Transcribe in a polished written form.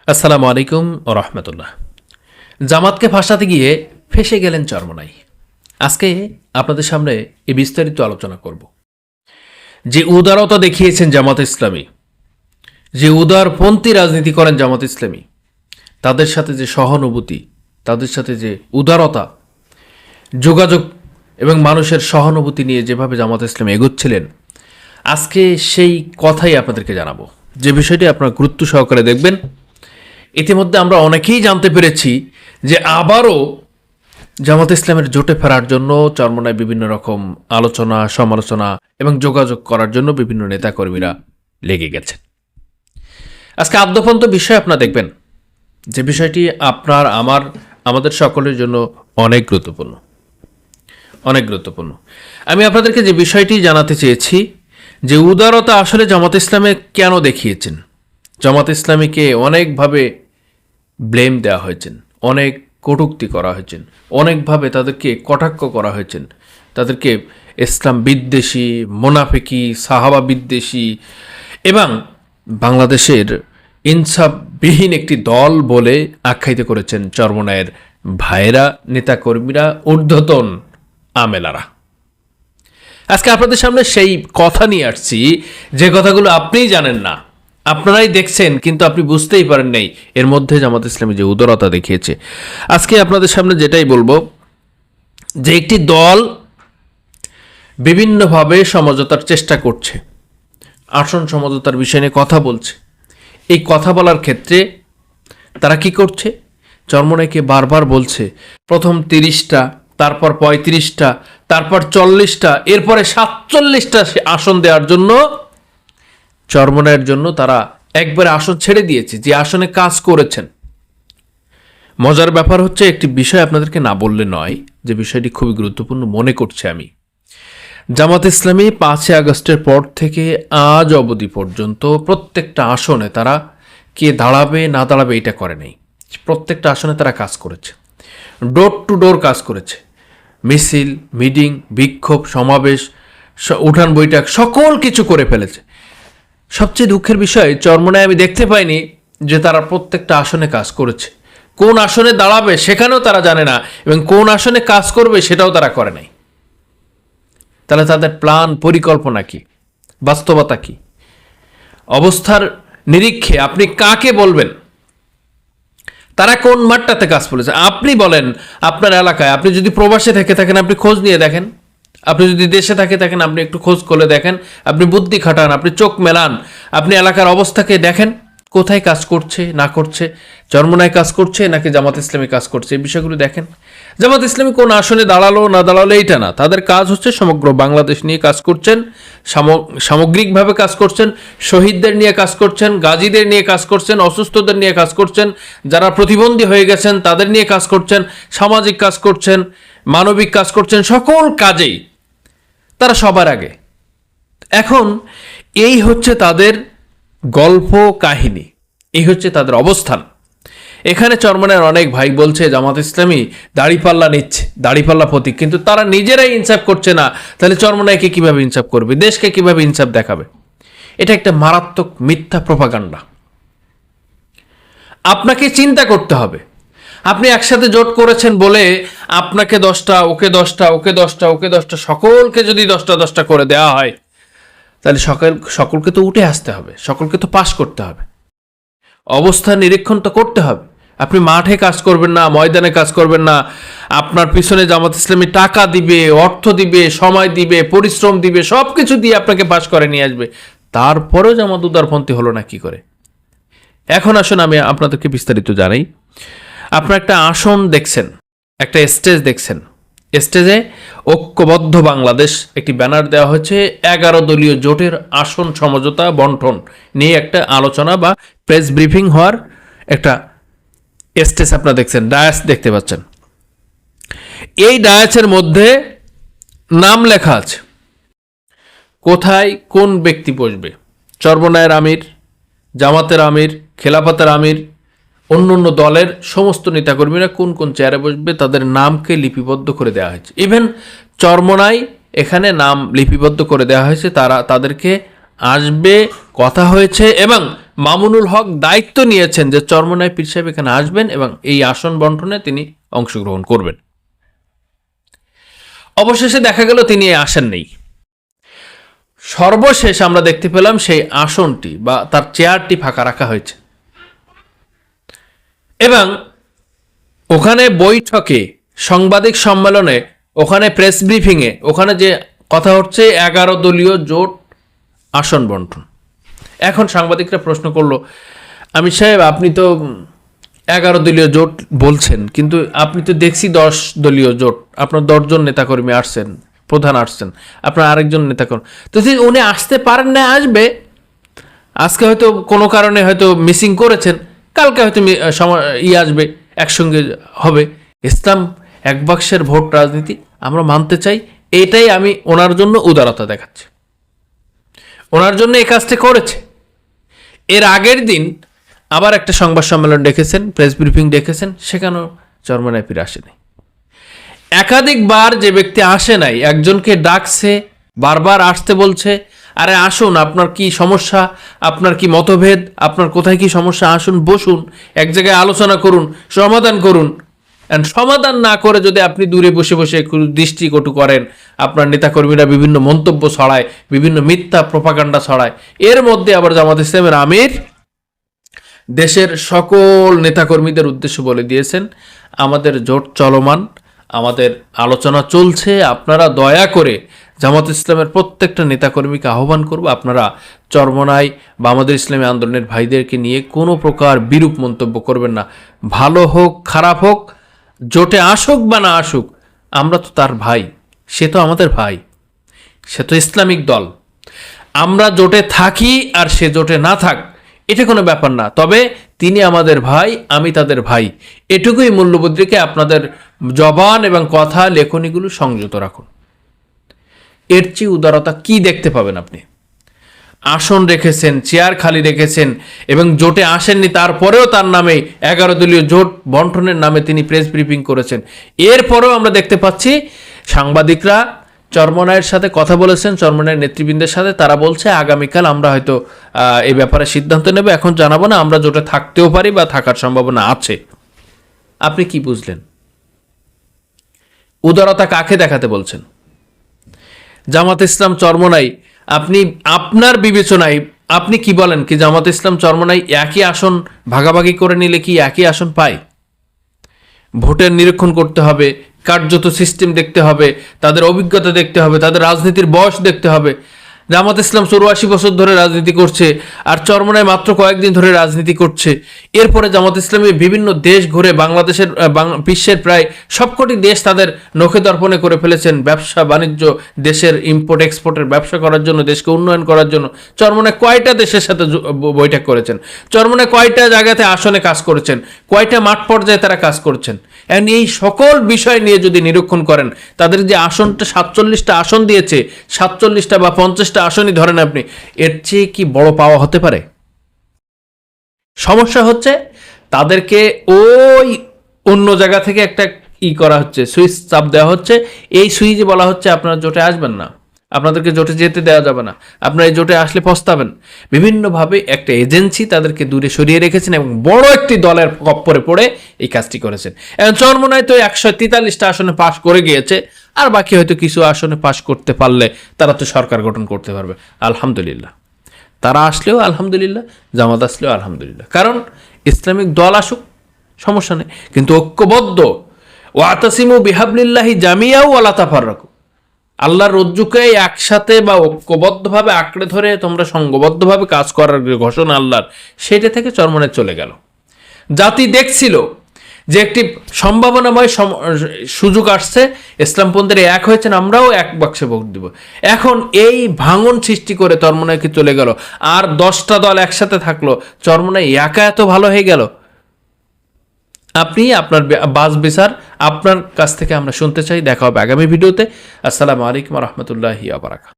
আসসালামু আলাইকুম ও রহমতুল্লাহ। জামাতকে ফাঁসাতে গিয়ে ফেঁসে গেলেন চরমোনাই। আজকে আপনাদের সামনে এই বিস্তারিত আলোচনা করব। যে উদারতা দেখিয়েছেন জামাত ইসলামী, যে উদারপন্থী রাজনীতি করেন জামাত ইসলামী, তাদের সাথে যে সহানুভূতি, তাদের সাথে যে উদারতা, যোগাযোগ এবং মানুষের সহানুভূতি নিয়ে যেভাবে জামাত ইসলামী এগোচ্ছিলেন, আজকে সেই কথাই আপনাদেরকে জানাবো। যে বিষয়টি আপনারা গুরুত্ব সহকারে দেখবেন। ইতিমধ্যে আমরা অনেকেই জানতে পেরেছি যে আবারও জামাত ইসলামের জোটে ফেরার জন্য চরমোনায় বিভিন্ন রকম আলোচনা, সমালোচনা এবং যোগাযোগ করার জন্য বিভিন্ন নেতাকর্মীরা লেগে গেছেন। আজকে আদ্যপন্ত বিষয় আপনারা দেখবেন, যে বিষয়টি আপনার আমাদের সকলের জন্য অনেক গুরুত্বপূর্ণ, অনেক গুরুত্বপূর্ণ। আমি আপনাদেরকে যে বিষয়টি জানাতে চেয়েছি, যে উদারতা আসলে জামাত ইসলামে কেন দেখিয়েছেন। জামাত ইসলামীকে অনেকভাবে ব্লেম দেওয়া হয়েছেন, অনেক কটূক্তি করা হয়েছেন, অনেকভাবে তাদেরকে কটাক্ষ করা হয়েছেন, তাদেরকে ইসলাম বিদ্বেষী, মোনাফিকি, সাহাবা বিদ্বেষী এবং বাংলাদেশের ইনসাফবিহীন একটি দল বলে আখ্যায়িত করেছেন চরমোনাইয়ের ভাইয়েরা, নেতাকর্মীরা, ঊর্ধ্বতন আমেলারা। আজকে আপনাদের সামনে সেই কথা নিয়ে আসছি, যে কথাগুলো আপনিই জানেন না, আপনারাই দেখছেন কিন্তু আপনি বুঝতেই পারেন নাই এর মধ্যে জামাত ইসলামী যে উদারতা দেখিয়েছে। আজকে আপনাদের সামনে যেটাই বলবো, যে একটি দল বিভিন্নভাবে সমঝোতার চেষ্টা করছে, আসন সমঝোতার বিষয় নিয়ে কথা বলছে। এই কথা বলার ক্ষেত্রে তারা কি করছে? চরমোনাইকে বারবার বলছে প্রথম 30টা, তারপর 35টা, তারপর 40টা, এরপরে 47টা আসন দেওয়ার জন্য চরমোনাইয়ের জন্য তারা একবারে আসন ছেড়ে দিয়েছে, যে আসনে কাজ করেছেন। মজার ব্যাপার হচ্ছে, একটি বিষয় আপনাদেরকে না বললে নয়, যে বিষয়টি খুবই গুরুত্বপূর্ণ মনে করছে আমি। জামাত ইসলামী 5 আগস্টের পর থেকে আজ অবধি পর্যন্ত প্রত্যেকটা আসনে তারা কে দাঁড়াবে না দাঁড়াবে এটা করে নাই। প্রত্যেকটা আসনে তারা কাজ করেছে, ডোর টু ডোর কাজ করেছে, মিছিল, মিটিং, বিক্ষোভ, সমাবেশ, উঠান বৈঠক সকল কিছু করে ফেলেছে। সবচেয়ে দুঃখের বিষয়, চরমোনায় আমি দেখতে পাইনি যে তারা প্রত্যেকটা আসনে কাজ করেছে। কোন আসনে দাঁড়াবে সেখানেও তারা জানে না, এবং কোন আসনে কাজ করবে সেটাও তারা করে নাই। তাহলে তাদের প্ল্যান, পরিকল্পনা কি, বাস্তবতা কি? অবস্থার নিরীক্ষে আপনি কাকে বলবেন তারা কোন মাঠটাতে কাজ করেছে? আপনি বলেন আপনার এলাকায়, আপনি যদি প্রবাসে থেকে থাকেন আপনি খোঁজ নিয়ে দেখেন, আপনি যদি দেশে থাকেন আপনি একটু খোঁজ করে দেখেন, আপনি বুদ্ধি খাটান, আপনি চোখ মেলান, আপনি এলাকার অবস্থাকে দেখেন, কোথায় কাজ করছে না করছে, চরমোনায় কাজ করছে নাকি জামাত ইসলামী কাজ করছে, এই বিষয়গুলো দেখেন। জামাত ইসলামী কোন আসনে দাঁড়ালো না দাঁড়ালো এইটা না, তাদের কাজ হচ্ছে সমগ্র বাংলাদেশ নিয়ে কাজ করছেন, সামগ্রিকভাবে কাজ করছেন, শহীদদের নিয়ে কাজ করছেন, গাজীদের নিয়ে কাজ করছেন, অসুস্থদের নিয়ে কাজ করছেন, যারা প্রতিবন্ধী হয়ে গেছেন তাদের নিয়ে কাজ করছেন, সামাজিক কাজ করছেন, মানবিক কাজ করছেন, সকল কাজেই তারা সবার আগে। এখন এই হচ্ছে তাদের গল্প কাহিনী, এই হচ্ছে তাদের অবস্থান। এখানে চরমোনাইয়ের অনেক ভাই বলছে জামাত ইসলামী দাড়িপাল্লা নিচ্ছে, দাড়িপাল্লা প্রতীক, কিন্তু তারা নিজেরাই ইনসাফ করছে না। তাহলে চরমোনাইকে কিভাবে ইনসাফ করবে, দেশকে কিভাবে ইনসাফ দেখাবে? এটা একটা মারাত্মক মিথ্যা প্রোপাগান্ডা। আপনাকে চিন্তা করতে হবে। আপনি একসাথে জোট করেছেন বলে আপনাকে 10টা, ওকে 10টা, ওকে 10টা, ওকে 10টা, সকলকে যদি 10টা 10টা করে দেওয়া হয়, তাহলে সকলকে তো উঠে আসতে হবে, সকলকে তো পাশ করতে হবে, অবস্থান নিরীক্ষণ তো করতে হবে। আপনি মাঠে কাজ করবেন না, ময়দানে কাজ করবেন না, আপনার পিছনে জামাত ইসলামী টাকা দিবে, অর্থ দিবে, সময় দিবে, পরিশ্রম দিবে, সব কিছু দিয়ে আপনাকে পাশ করে নিয়ে আসবে, তারপরেও জামাত উদারপন্থী হলো না কি করে? এখন আসুন আমি আপনাদেরকে বিস্তারিত জানাই। আপনার একটা আসন দেখছেন, একটা স্টেজ দেখছেন, স্টেজে ঐক্যবদ্ধ বাংলাদেশ একটি ব্যানার দেওয়া হয়েছে, 11 দলীয় জোটের আসন সমঝোতা বন্টন নিয়ে একটা আলোচনা বা প্রেস ব্রিফিং হওয়ার একটা স্টেজ আপনারা দেখছেন, ডায়াস দেখতে পাচ্ছেন। এই ডায়াসের মধ্যে নাম লেখা আছে, কোথায় কোন ব্যক্তি বসবে, চরমোনাইয়ের আমির, জামাতের আমির, খেলাফতের আমির, অন্য অন্য দলের সমস্ত নেতাকর্মীরা কোন কোন চেয়ারে বসবে তাদের নামকে লিপিবদ্ধ করে দেওয়া হয়েছে। ইভেন চরমোনাই এখানে নাম লিপিবদ্ধ করে দেওয়া হয়েছে, তাদেরকে আসবে, কথা হয়েছে এবং মামুনুল হক দায়িত্ব নিয়েছেন যে চরমনায় পীর সাহেব এখানে আসবেন এবং এই আসন বন্টনে তিনি অংশগ্রহণ করবেন। অবশেষে দেখা গেল তিনি আসেননি। সর্বশেষ আমরা দেখতে পেলাম সেই আসনটি বা তার চেয়ারটি ফাঁকা রাখা হয়েছে এবং ওখানে বৈঠকে, সাংবাদিক সম্মেলনে, ওখানে প্রেস ব্রিফিংয়ে ওখানে যে কথা হচ্ছে 11 দলীয় জোট আসন বন্টন। এখন সাংবাদিকরা প্রশ্ন করলো, আমির সাহেব আপনি তো 11 দলীয় জোট বলছেন, কিন্তু আপনি তো দেখছি 10 দলীয় জোট, আপনার 10 জন নেতাকর্মী আসছেন, প্রধান আসছেন, আপনার আরেকজন নেতাকর্মী, তো উনি আসতে পারেন না, আসবে আজকে হয়তো কোনো কারণে হয়তো মিসিং করেছেন, কালকে হয়তো আসবে, একসঙ্গে হবে। ইসলাম এক বাক্সের ভোট রাজনীতি আমরা মানতে চাই, এটাই আমি ওনার জন্য উদারতা দেখাচ্ছি। ওনার জন্য এই কাজটা করেছে। এর আগের দিন আবার একটা সংবাদ সম্মেলন ডেকেছেন, প্রেস ব্রিফিং ডেকেছেন, সেখানেও চরমনায় পীর আসেনি। একাধিকবার যে ব্যক্তি আসে নাই, একজনকে ডাকছে, বারবার আসতে বলছে, আরে আসুন, আপনার কি সমস্যা, আপনার কি মতভেদ, আপনার কোথায় কি সমস্যা, আসুন বসুন, এক জায়গায় আলোচনা করুন, সমাধান করুন। অ্যান্ড সমাধান না করে যদি আপনি দূরে বসে বসে দৃষ্টিকটু করেন, আপনার নেতাকর্মীরা বিভিন্ন মন্তব্য ছড়ায়, বিভিন্ন মিথ্যা প্রপাগান্ডা ছড়ায়, এর মধ্যে আবার জামাত ইসলামের আমির দেশের সকল নেতাকর্মীদের উদ্দেশ্য বলে দিয়েছেন, আমাদের জোট চলমান, আমাদের আলোচনা চলছে, আপনারা দয়া করে জামাত ইসলামের প্রত্যেকটা নেতাকর্মীকে আহ্বান করব, আপনারা চরমনায় বা আমাদের ইসলামী আন্দোলনের ভাইদেরকে নিয়ে কোনো প্রকার বিরূপ মন্তব্য করবেন না। ভালো হোক খারাপ হোক, জোটে আসুক বা না আসুক, আমরা তো তার ভাই, সে তো আমাদের ভাই, সে তো ইসলামিক দল। আমরা জোটে থাকি আর সে জোটে না থাক, এটা কোনো ব্যাপার না, তবে তিনি আমাদের ভাই, আমি তাদের ভাই, এটুকুই মূল্যবোধ রেখে আপনাদের জবান এবং কথা লেখনীগুলো সংযত রাখুন। এর চেয়ে উদারতা কি দেখতে পাবেন আপনি? আসন রেখেছেন, চেয়ার খালি রেখেছেন এবং জোটে আসেননি, তারপরেও তার নামে 11 দলীয় জোট বন্টনের নামে তিনি প্রেস ব্রিফিং করেছেন। এরপরেও আমরা দেখতে পাচ্ছি সাংবাদিকরা চরমনায়ের সাথে কথা বলেছেন, চরমনায়ের নেতৃবৃন্দের সাথে, তারা বলছে আগামীকাল আমরা হয়তো এই ব্যাপারে সিদ্ধান্ত নেব, এখন জানাবো না, আমরা জোটে থাকতেও পারি বা থাকার সম্ভাবনা আছে। আপনি কি বুঝলেন? উদারতা কাকে দেখাতে বলছেন? জামাত ইসলাম চরমনাই, আপনি আপনার বিবেচনায় আপনি কি বলেন কি জামাত ইসলাম চরমনাই একই আসন ভাগাভাগি করে নিলে কি একই আসন পায়? ভোটের নিরীক্ষণ করতে হবে, কার্যত সিস্টেম দেখতে হবে, তাদের অভিজ্ঞতা দেখতে হবে, তাদের রাজনীতির বয়স দেখতে হবে। জামাত ইসলাম 84 বছর ধরে রাজনীতি করছে, আর চরমনায় মাত্র কয়েকদিন ধরে রাজনীতি করছে। এরপরে জামাত ইসলামী বিভিন্ন দেশ ঘুরে, বাংলাদেশের বিশ্বের প্রায় সবকটি দেশ তাদের নখে দর্পণে করে ফেলেছেন। ব্যবসা বাণিজ্য, দেশের ইম্পোর্ট এক্সপোর্টের ব্যবসা করার জন্য, দেশকে উন্নয়ন করার জন্য চরমনায় কয়টা দেশের সাথে বৈঠক করেছেন, চরমনায় কয়টা জায়গাতে আসনে কাজ করেছেন, কয়টা মাঠ পর্যায়ে তারা কাজ করছেন। এই সকল বিষয় নিয়ে যদি নিরীক্ষণ করেন, তাদের যে আসনটা 47টা আসন দিয়েছে, 47টা বা 50টা আসনই ধরেন আপনি, এর চেয়ে কি বড় পাওয়া হতে পারে? সমস্যা হচ্ছে তাদেরকে ওই অন্য জায়গা থেকে একটা করা হচ্ছে, সুইচ চাপ দেওয়া হচ্ছে, এই সুইচে বলা হচ্ছে আপনারা জোটে আসবেন না, আপনাদেরকে জোটে যেতে দেওয়া যাবে না, আপনারা এই জোটে আসলে পস্তাবেন। বিভিন্নভাবে একটা এজেন্সি তাদেরকে দূরে সরিয়ে রেখেছেন এবং বড় একটি দলের কপ্পরে পড়ে এই কাজটি করেছেন। এখন চরমনায় তো 143টা আসনে পাশ করে গিয়েছে, আর বাকি হয়তো কিছু আসনে পাশ করতে পারলে তারা তো সরকার গঠন করতে পারবে। আলহামদুলিল্লাহ, তারা আসলেও আলহামদুলিল্লাহ, জামাত আসলেও আলহামদুলিল্লাহ, কারণ ইসলামিক দল আসুক সমস্যা নেই, কিন্তু ঐক্যবদ্ধ, ওয়াতাসিমু বিহাবলিল্লাহি জামিয়া ওয়ালা তাফাররাকু, আল্লাহর রজ্জুকে একসাথে বা ঐক্যবদ্ধভাবে আঁকড়ে ধরে তোমরা সংঘবদ্ধভাবে কাজ করার ঘোষণা আল্লাহর, সেটা থেকে চরমনায় চলে গেল। জাতি দেখছিল যে একটি সম্ভাবনাময় সুযোগ আসছে, ইসলামপন্থীর এক হয়েছেন, আমরাও এক বাক্সে ভোট দিব। এখন এই ভাঙন সৃষ্টি করে চরমনাইকে চলে গেল, আর 10টা দল একসাথে থাকলো, চরমনাই একা এত ভালো হয়ে গেল। আপনি আপনার বাস বিচার আপনার কাছ থেকে আমরা শুনতে চাই। দেখা হবে আগামী ভিডিওতে। আসসালামু আলাইকুম ওয়া রাহমাতুল্লাহি ওয়া বারাকাতুহু।